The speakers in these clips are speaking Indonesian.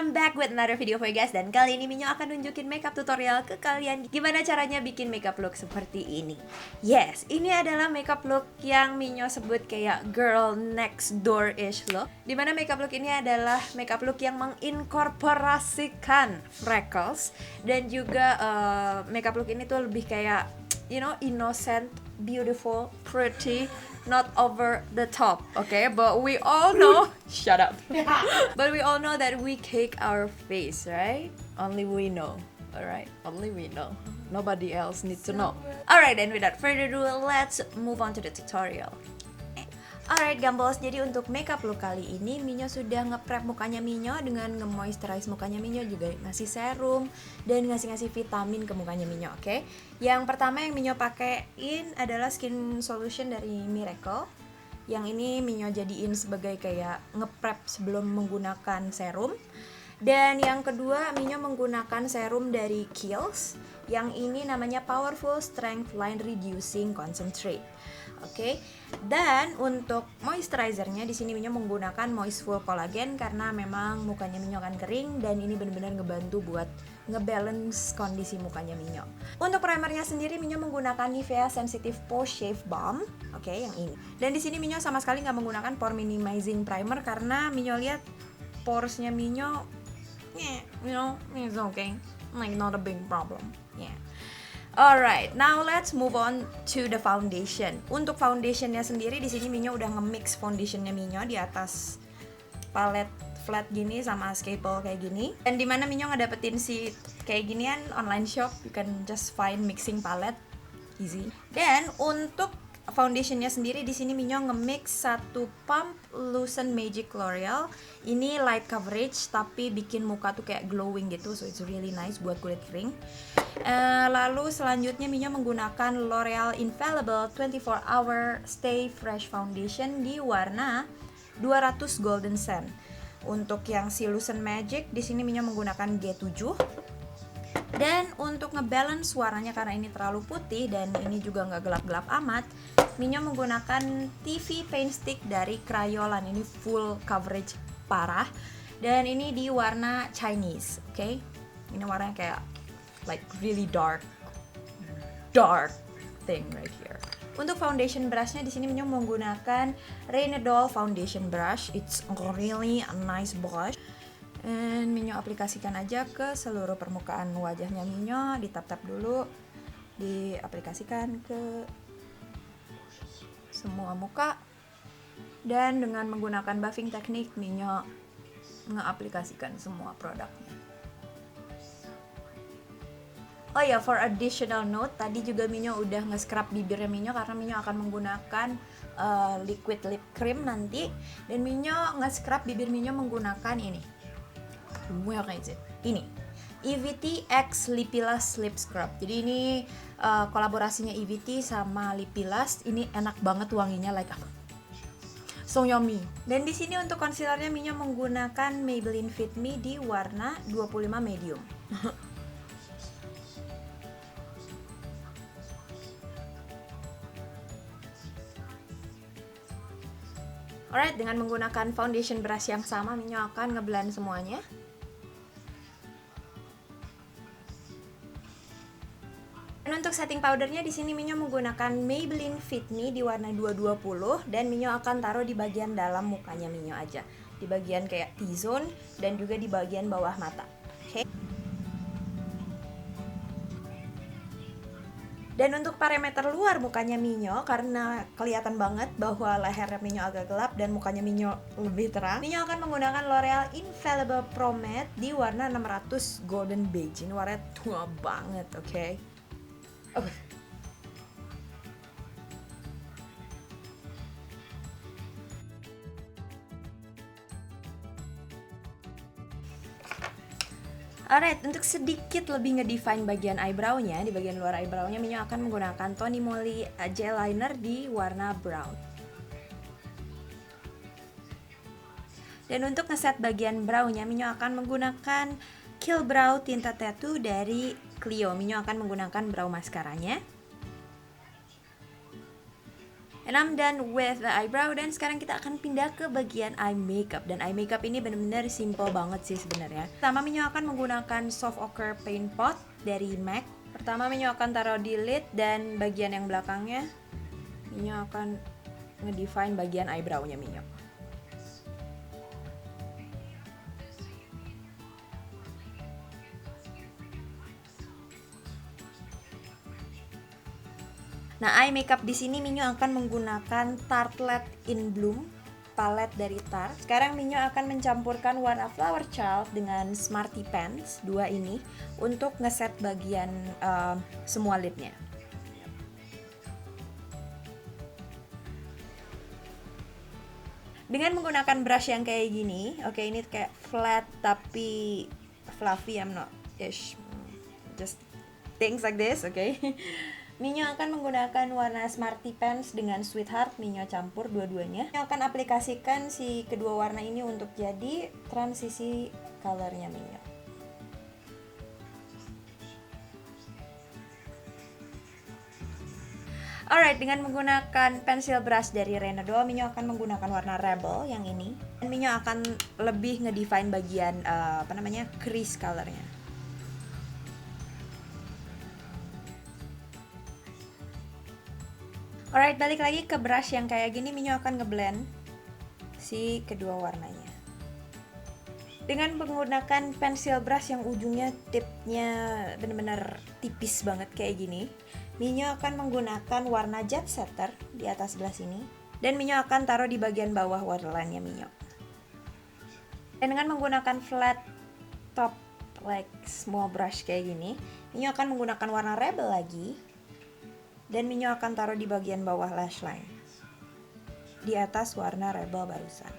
I'm back with another video for you guys. Dan kali ini Minyo akan nunjukin makeup tutorial ke kalian gimana caranya bikin makeup look seperti ini. Yes, ini adalah makeup look yang Minyo sebut kayak girl next door-ish look. Dimana makeup look ini adalah makeup look yang menginkorporasikan freckles. Dan juga makeup look ini tuh lebih kayak, you know, innocent, beautiful, pretty, not over the top, okay? But we all know, shut up. But we all know that we cake our face, right? Only we know, alright? Only we know. Nobody else needs to know. Alright, then without further ado, let's move on to the tutorial. Alright Gambos, jadi untuk makeup look kali ini Minyo sudah nge-prep mukanya Minyo dengan nge-moisturize mukanya Minyo, juga ngasih serum dan ngasih vitamin ke mukanya Minyo, oke? Yang pertama yang Minyo pakein adalah skin solution dari Miracle. Yang ini Minyo jadiin sebagai kayak nge-prep sebelum menggunakan serum. Dan yang kedua Minyo menggunakan serum dari Kiehl's. Yang ini namanya Powerful Strength Line Reducing Concentrate. Oke. Dan untuk moisturizernya di sini Minyo menggunakan Moistful Collagen karena memang mukanya Minyo akan kering dan ini benar-benar ngebantu buat ngebalance kondisi mukanya Minyo. Untuk primernya sendiri Minyo menggunakan Nivea Sensitive Pore Shave Balm, oke, yang ini. Dan di sini Minyo sama sekali nggak menggunakan pore minimizing primer karena Minyo lihat poresnya Minyo, you know, it's okay, like not a big problem, yeah. Alright, now let's move on to the foundation. Untuk foundationnya sendiri di sini Minyo udah nge-mix foundationnya Minyo di atas palette flat gini sama scalpel kayak gini. Dan dimana Minyo ngedapetin si kayak ginian online shop, you can just find mixing palette, easy. Dan untuk foundationnya sendiri di sini Minyo nge-mix satu pump Lucent Magic L'Oreal. Ini light coverage tapi bikin muka tuh kayak glowing gitu, so it's really nice buat kulit kering. Lalu selanjutnya Minyo menggunakan L'Oreal Infallible 24 Hour Stay Fresh Foundation di warna 200 Golden Sand. Untuk yang si Lucent Magic di sini Minyo menggunakan G7. Dan untuk ngebalance warnanya karena ini terlalu putih dan ini juga nggak gelap-gelap amat, Minyo menggunakan TV Paint Stick dari Crayolan. Ini full coverage parah dan ini di warna Chinese, oke? Ini warnanya kayak like really dark thing right here. Untuk foundation brushnya di sini Minyo menggunakan Reynolds Foundation Brush. It's really a nice brush. Dan Minyo aplikasikan aja ke seluruh permukaan wajahnya Minyo, ditap-tap dulu, diaplikasikan ke semua muka. Dan dengan menggunakan buffing teknik Minyo ngeaplikasikan semua produknya. Oh ya, for additional note, tadi juga Minyo udah nge-scrub bibirnya Minyo karena Minyo akan menggunakan liquid lip cream nanti. Dan Minyo nge-scrub bibir Minyo menggunakan ini. Where is it? Ini EVT X Lipilast Lip Scrub. Jadi ini kolaborasinya EVT sama Lipilast. Ini enak banget wanginya, like so yummy. Dan di sini untuk concealernya Minyo menggunakan Maybelline Fit Me di warna 25 medium. Alright, dengan menggunakan foundation brush yang sama, Minyo akan ngeblend semuanya. Dan untuk setting powdernya di sini Minyo menggunakan Maybelline Fit Me di warna 220 dan Minyo akan taruh di bagian dalam mukanya Minyo aja, di bagian kayak T-zone dan juga di bagian bawah mata. Oke. Dan untuk parameter luar mukanya Minyo, karena kelihatan banget bahwa lehernya Minyo agak gelap dan mukanya Minyo lebih terang, Minyo akan menggunakan L'Oreal Infallible Pro Matte di warna 600 Golden Beige. Ini warnanya tua banget, oke? Alright, untuk sedikit lebih nge-define bagian eyebrow-nya, di bagian luar eyebrow-nya Minyo akan menggunakan Tony Moly Gel Liner di warna brown. Dan untuk ngeset bagian brow-nya Minyo akan menggunakan Kill Brow Tinta Tattoo dari Clio. Minyo akan menggunakan brow mascaranya. And I'm done with the eyebrow, dan sekarang kita akan pindah ke bagian eye makeup. Dan eye makeup ini bener-bener simple banget sih sebenarnya. Pertama, Minyo akan menggunakan soft ochre paint pot dari MAC. Pertama, Minyo akan taruh di lid, dan bagian yang belakangnya Minyo akan ngedefine bagian eyebrow-nya Minyo. Nah, eye makeup di sini Minyo akan menggunakan Tartelette in Bloom palet dari Tarte. Sekarang Minyo akan mencampurkan warna Flower Child dengan Smarty Pants, dua ini, untuk ngeset bagian semua lidnya. Dengan menggunakan brush yang kayak gini, oke, ini kayak flat tapi fluffy, I'm not ish, just things like this, oke. Minyo akan menggunakan warna Smarty Pants dengan Sweetheart, Minyo campur dua-duanya. Minyo akan aplikasikan si kedua warna ini untuk jadi transisi colornya Minyo. Alright, dengan menggunakan pensil brush dari Renado, Minyo akan menggunakan warna Rebel yang ini. Dan Minyo akan lebih ngedefine bagian crease colornya. Alright, balik lagi ke brush yang kayak gini, Minyo akan ngeblend si kedua warnanya. Dengan menggunakan pensil brush yang ujungnya tipnya bener-bener tipis banget kayak gini, Minyo akan menggunakan warna Jet Setter di atas sebelah sini, dan Minyo akan taruh di bagian bawah waterline-nya Minyo. Dan dengan menggunakan flat top like small brush kayak gini, Minyo akan menggunakan warna Rebel lagi, dan Minyo akan taruh di bagian bawah lash line di atas warna Rebel barusan.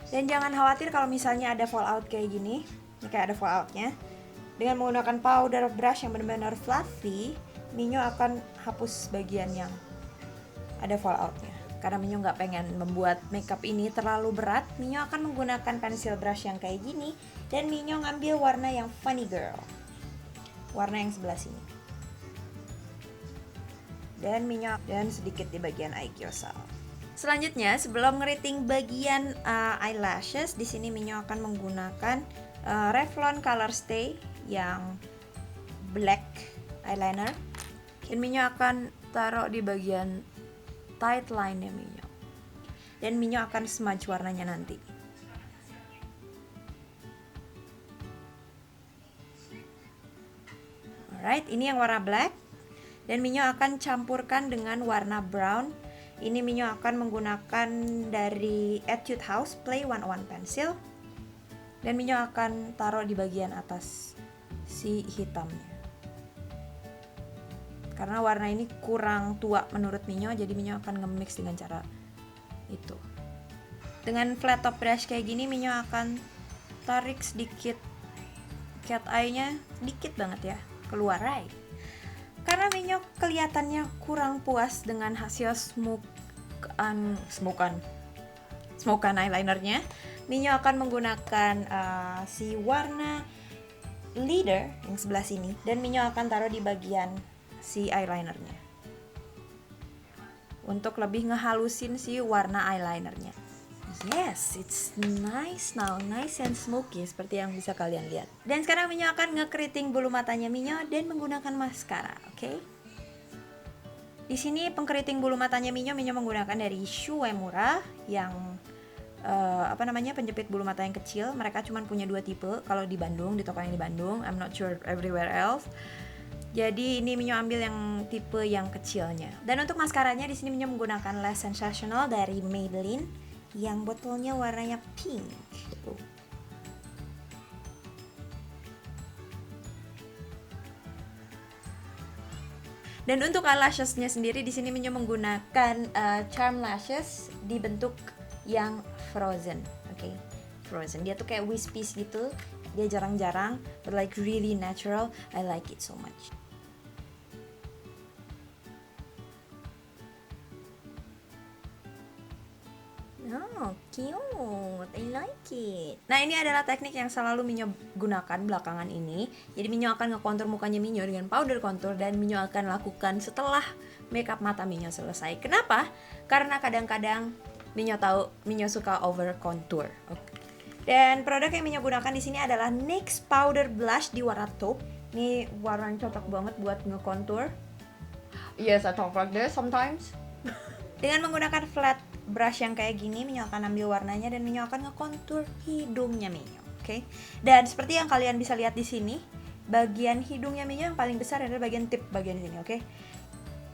Dan jangan khawatir kalau misalnya ada fallout kayak gini, ini kayak ada falloutnya. Dengan menggunakan powder brush yang benar-benar fluffy, Minyo akan hapus bagian yang ada falloutnya. Karena Minyo nggak pengen membuat makeup ini terlalu berat, Minyo akan menggunakan pensil brush yang kayak gini, dan Minyo ngambil warna yang Funny Girl, warna yang sebelah sini. Dan Minyo dan sedikit di bagian eye gyosal. Selanjutnya, sebelum ngeriting bagian eyelashes, di sini Minyo akan menggunakan Revlon Color Stay yang black eyeliner. Dan Minyo akan taruh di bagian tight line-nya Minyo. Dan Minyo akan smudge warnanya nanti. Alright, ini yang warna black. Dan Minyo akan campurkan dengan warna brown. Ini Minyo akan menggunakan dari Etude House Play 101 Pencil. Dan Minyo akan taruh di bagian atas si hitamnya. Karena warna ini kurang tua menurut Minyo, jadi Minyo akan nge-mix dengan cara itu. Dengan flat top brush kayak gini, Minyo akan tarik sedikit cat eye-nya, sedikit banget ya, keluar, right? Karena Minyo kelihatannya kurang puas dengan hasil smoke-an eyelinernya, Minyo akan menggunakan si warna Leader yang sebelah sini, dan Minyo akan taruh di bagian si eyelinernya untuk lebih ngehalusin si warna eyelinernya. Yes, it's nice now, nice and smoky seperti yang bisa kalian lihat. Dan sekarang Minyo akan ngekeriting bulu matanya Minyo dan menggunakan maskara, oke? Di sini pengkeriting bulu matanya Minyo menggunakan dari Shu Uemura yang penjepit bulu mata yang kecil. Mereka cuma punya dua tipe kalau di Bandung, di toko yang di Bandung. I'm not sure everywhere else. Jadi ini Minyo ambil yang tipe yang kecilnya. Dan untuk maskaranya di sini Minyo menggunakan Lash Sensational dari Maybelline yang botolnya warnanya pink. Dan untuk eyelashesnya sendiri di sini Minyo menggunakan Charm Lashes di bentuk yang frozen, oke? Frozen. Dia tuh kayak wispies gitu. Dia jarang-jarang, but like really natural. I like it so much. cute, I like it. Nah, ini adalah teknik yang selalu Minyo gunakan belakangan ini. Jadi Minyo akan ngekontur mukanya Minyo dengan powder contour, dan Minyo akan lakukan setelah makeup mata Minyo selesai. Kenapa? Karena kadang-kadang Minyo tahu Minyo suka over contour. Dan produk yang Minyo gunakan di sini adalah NYX Powder Blush di warna taupe. Ini warna yang cocok banget buat ngekontur. Yes, I talk like this sometimes. Dengan menggunakan flat brush yang kayak gini, Minyo akan ambil warnanya dan Minyo akan ngekontur hidungnya Minyo, oke? Dan seperti yang kalian bisa lihat di sini, bagian hidungnya Minyo yang paling besar adalah bagian tip bagian sini, oke?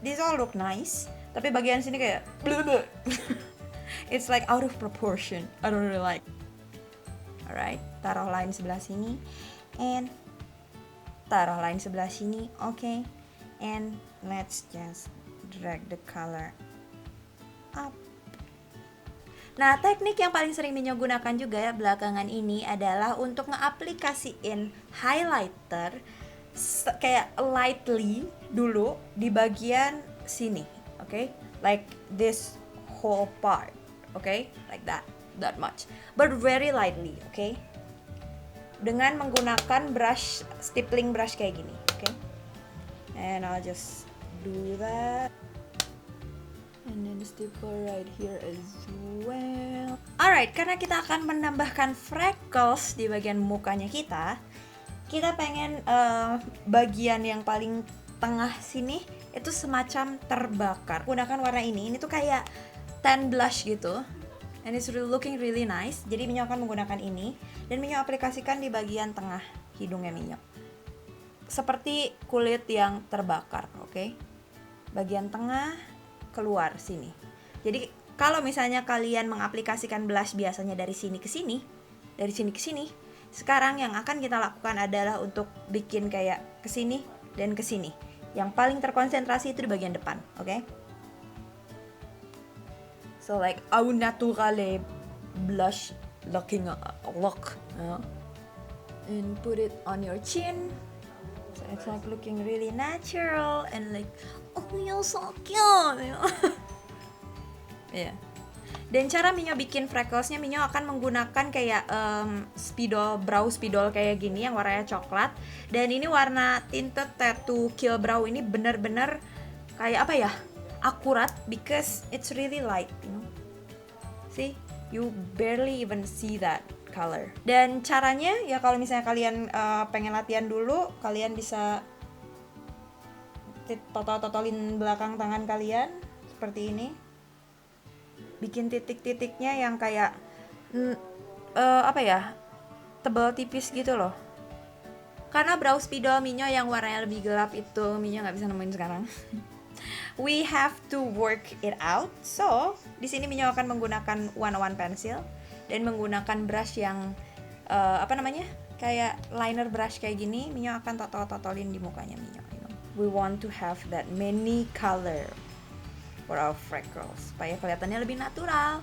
This all look nice, tapi bagian sini kayak it's like out of proportion. I don't really like. Alright, taruh line sebelah sini, and taruh line sebelah sini, oke? And let's just drag the color up. Nah, teknik yang paling sering Minyo gunakan juga ya belakangan ini adalah untuk ngeaplikasiin highlighter kayak lightly dulu di bagian sini, oke? Like this whole part, oke? Like that much, but very lightly, oke? Dengan menggunakan brush, stippling brush kayak gini, oke? And I'll just do that. And then stipple right here as well. Alright, karena kita akan menambahkan freckles di bagian mukanya kita pengen bagian yang paling tengah sini itu semacam terbakar. Gunakan warna ini tuh kayak tan blush gitu. And it's really looking really nice. Jadi Minyo akan menggunakan ini dan Minyo aplikasikan di bagian tengah hidungnya Minyo. Seperti kulit yang terbakar, oke? Bagian tengah keluar sini. Jadi kalau misalnya kalian mengaplikasikan blush biasanya dari sini ke sini, dari sini ke sini, sekarang yang akan kita lakukan adalah untuk bikin kayak ke sini dan ke sini. Yang paling terkonsentrasi itu di bagian depan, oke? So like au naturale blush looking look, and put it on your chin. So it's like looking really natural and like, oh you're so cute, you know? Yeah. Dan cara Minyo bikin freckles-nya, Minyo akan menggunakan kayak brow spidol kayak gini yang warnanya coklat. Dan ini warna tinted tattoo kill brow ini bener-bener kayak apa ya? Akurat, because it's really light, you know. See? You barely even see that color. Dan caranya ya kalau misalnya kalian pengen latihan dulu, kalian bisa totolin belakang tangan kalian seperti ini. Bikin titik-titiknya yang kayak apa ya, tebal tipis gitu loh. Karena brow spidol Minyo yang warnanya lebih gelap itu Minyo nggak bisa nemuin sekarang. We have to work it out. So di sini Minyo akan menggunakan 101 pencil dan menggunakan brush yang kayak liner brush kayak gini. Minyo akan totolin di mukanya Minyo. You know? We want to have that many color for our freckles supaya kelihatannya lebih natural.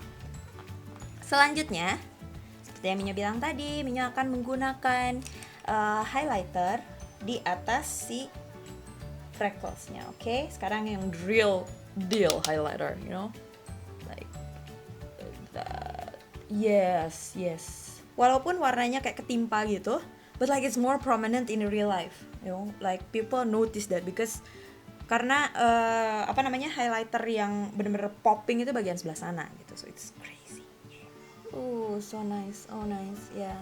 Selanjutnya, seperti yang Minyo bilang tadi, Minyo akan menggunakan highlighter di atas si freckles-nya, oke? Sekarang yang real deal highlighter, you know, like that. Yes. Walaupun warnanya kayak ketimpa gitu, but like it's more prominent in real life, you know, like people notice that because karena highlighter yang bener-bener popping itu bagian sebelah sana gitu, so it's crazy. So nice, yeah.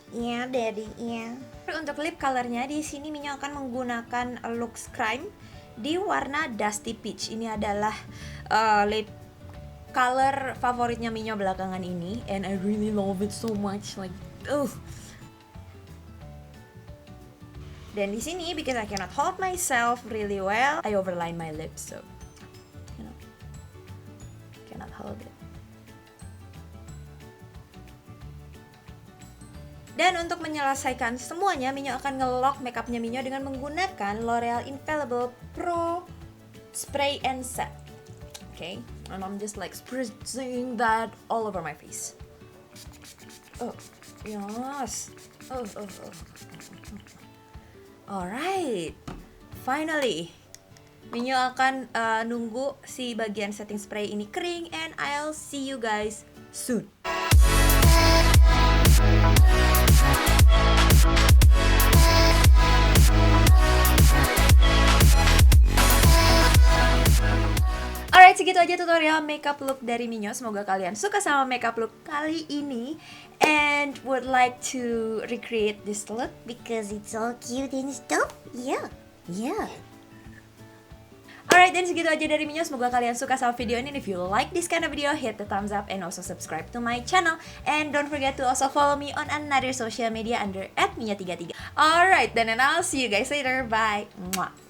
Yeah, daddy, yeah. Untuk lip colornya di sini Minyo akan menggunakan Lux Crime di warna Dusty Peach. Ini adalah lip color favoritnya Minyo belakangan ini, and I really love it so much, like Dan di sini because I cannot hold myself really well, I overline my lips, so you know, cannot hold it. Dan untuk menyelesaikan semuanya, Minyo akan nge-lock makeupnya Minyo dengan menggunakan L'Oreal Infallible Pro Spray and Set. Okay, and I'm just like spritzing that all over my face. Oh, yes. Oh. Alright, finally, Minyo akan nunggu si bagian setting spray ini kering, and I'll see you guys soon. Alright, segitu aja tutorial makeup look dari Minyo. Semoga kalian suka sama makeup look kali ini and would like to recreate this look because it's all cute and stuff. Yeah. Alright, dan segitu aja dari Minyo. Semoga kalian suka sama video ini. If you like this kind of video, hit the thumbs up and also subscribe to my channel. And don't forget to also follow me on another social media under @minyo33. Alright, then and I'll see you guys later. Bye. Mwah.